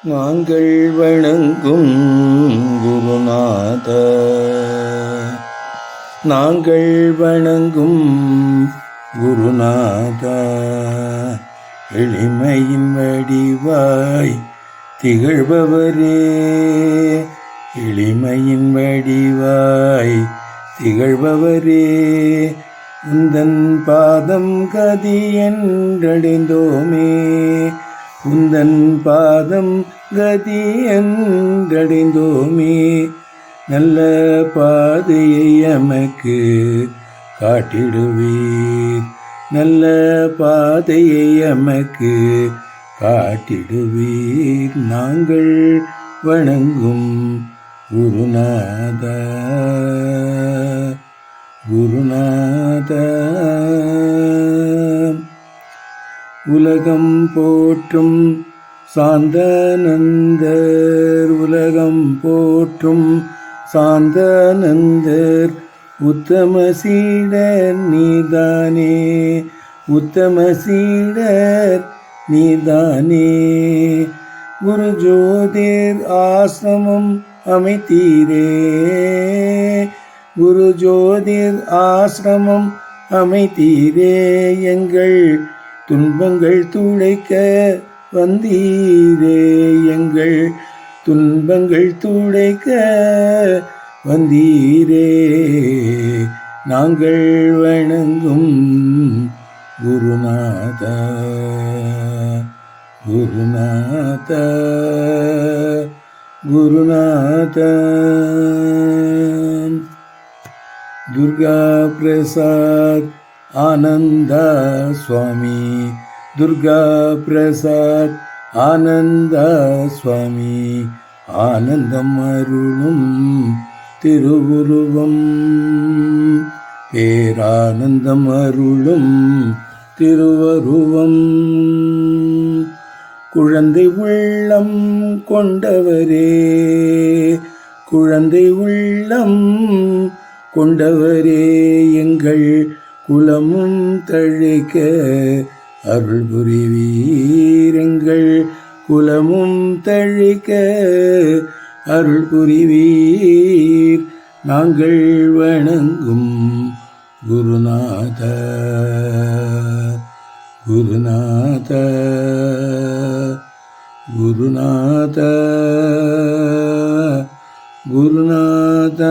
நாங்கள் வணங்கும் குருநாத, நாங்கள் வணங்கும் குருநாத, எளிமையின் வடிவாய் திகழ்பவரே, எளிமையின் வடிவாய் திகழ்பவரே, உந்தன் பாதம் கதி என்றடைந்தோமே, உந்தன் பாதம் கதி என்றடைந்தோமே, நல்ல பாதையை எமக்கு காட்டிடுவீர், நல்ல பாதையை எமக்கு காட்டிடுவீர். நாங்கள் வணங்கும் குருநாத, குருநாத. உலகம் போற்றும் சாந்தநந்தர், உலகம் போற்றும் சாந்தநந்தர், உத்தம சீடர் நீதானே, உத்தம சீடர் நீதானே. குரு ஜோதிர் ஆசிரமம் அமைத்தீரே, குரு ஜோதிர் ஆசிரமம் அமைத்தீரே, எங்கள் துன்பங்கள் துடைக்க வந்தீரே, எங்கள் துன்பங்கள் துடைக்க வந்தீரே. நாங்கள் வணங்கும் குருநாத, குருநாத, குருநாத. துர்கா பிரசாத் ஆனந்த சுவாமி, துர்கா பிரசாத் ஆனந்த சுவாமி, ஆனந்தம் அருளும் திருவுருவம், பேரானந்தம் அருளும் திருவருவம். குழந்தை உள்ளம் கொண்டவரே, குழந்தை உள்ளம் கொண்டவரே, எங்கள் குலமும் தழைக்க அருள் புரிவீர், எங்கள் குலமும் தழைக்க அருள் புரிவீர். நாங்கள் வணங்கும் குருநாத, குருநாத, குருநாத, குருநாத.